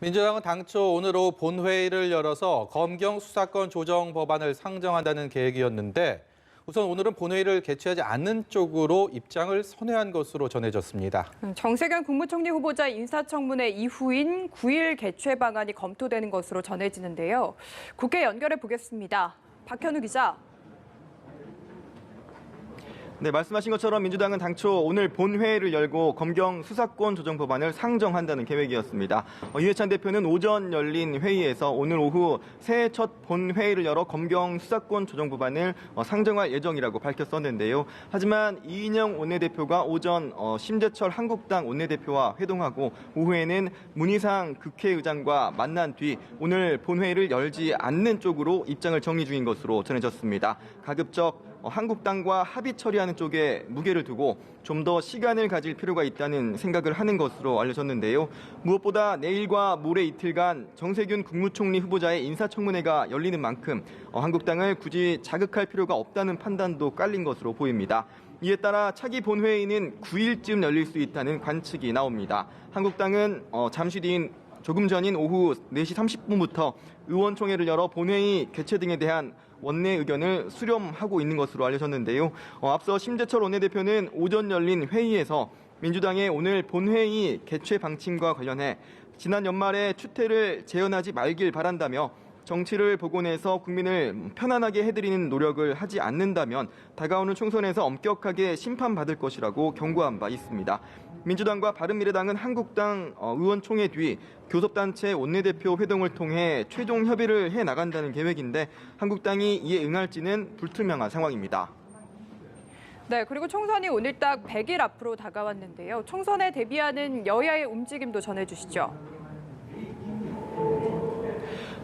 민주당은 당초 오늘 오후 본회의를 열어서 검경 수사권 조정 법안을 상정한다는 계획이었는데 우선 오늘은 본회의를 개최하지 않는 쪽으로 입장을 선회한 것으로 전해졌습니다. 정세균 국무총리 후보자 인사청문회 이후인 9일 개최 방안이 검토되는 것으로 전해지는데요. 국회 연결해 보겠습니다. 박현우 기자. 네, 말씀하신 것처럼 민주당은 당초 오늘 본회의를 열고 검경 수사권 조정 법안을 상정한다는 계획이었습니다. 이해찬 대표는 오전 열린 회의에서 오늘 오후 새해 첫 본회의를 열어 검경 수사권 조정 법안을 상정할 예정이라고 밝혔었는데요. 하지만 이인영 원내대표가 오전 심재철 한국당 원내대표와 회동하고 오후에는 문희상 국회의장과 만난 뒤 오늘 본회의를 열지 않는 쪽으로 입장을 정리 중인 것으로 전해졌습니다. 가급적 한국당과 합의 처리하는 쪽에 무게를 두고 좀 더 시간을 가질 필요가 있다는 생각을 하는 것으로 알려졌는데요. 무엇보다 내일과 모레 이틀간 정세균 국무총리 후보자의 인사청문회가 열리는 만큼 한국당을 굳이 자극할 필요가 없다는 판단도 깔린 것으로 보입니다. 이에 따라 차기 본회의는 9일쯤 열릴 수 있다는 관측이 나옵니다. 한국당은 잠시 뒤인 조금 전인 오후 4시 30분부터 의원총회를 열어 본회의 개최 등에 대한 원내 의견을 수렴하고 있는 것으로 알려졌는데요. 앞서 심재철 원내대표는 오전 열린 회의에서 민주당의 오늘 본회의 개최 방침과 관련해 지난 연말에 추태를 재현하지 말길 바란다며 정치를 복원해서 국민을 편안하게 해드리는 노력을 하지 않는다면 다가오는 총선에서 엄격하게 심판받을 것이라고 경고한 바 있습니다. 민주당과 바른미래당은 한국당 의원총회 뒤 교섭단체 원내대표 회동을 통해 최종 협의를 해나간다는 계획인데 한국당이 이에 응할지는 불투명한 상황입니다. 네, 그리고 총선이 오늘 딱 100일 앞으로 다가왔는데요. 총선에 대비하는 여야의 움직임도 전해주시죠.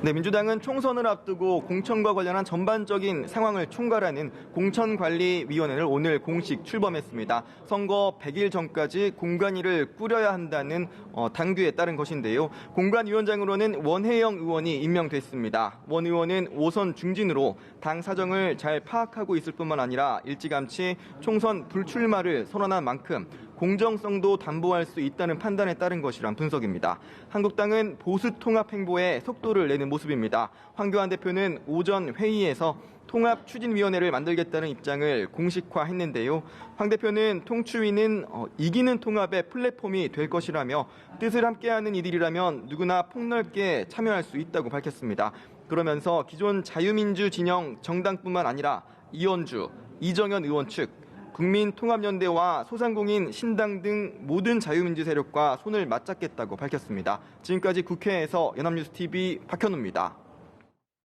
네, 민주당은 총선을 앞두고 공천과 관련한 전반적인 상황을 총괄하는 공천관리위원회를 오늘 공식 출범했습니다. 선거 100일 전까지 공관위를 꾸려야 한다는 당규에 따른 것인데요. 공관위원장으로는 원혜영 의원이 임명됐습니다. 원 의원은 5선 중진으로 당 사정을 잘 파악하고 있을 뿐만 아니라 일찌감치 총선 불출마를 선언한 만큼 공정성도 담보할 수 있다는 판단에 따른 것이란 분석입니다. 한국당은 보수 통합 행보에 속도를 내는 모습입니다. 황교안 대표는 오전 회의에서 통합추진위원회를 만들겠다는 입장을 공식화했는데요. 황 대표는 통추위는 이기는 통합의 플랫폼이 될 것이라며 뜻을 함께하는 이들이라면 누구나 폭넓게 참여할 수 있다고 밝혔습니다. 그러면서 기존 자유민주 진영 정당뿐만 아니라 이원주, 이정현 의원 측, 국민통합연대와 소상공인, 신당 등 모든 자유민주 세력과 손을 맞잡겠다고 밝혔습니다. 지금까지 국회에서 연합뉴스TV 박현우입니다.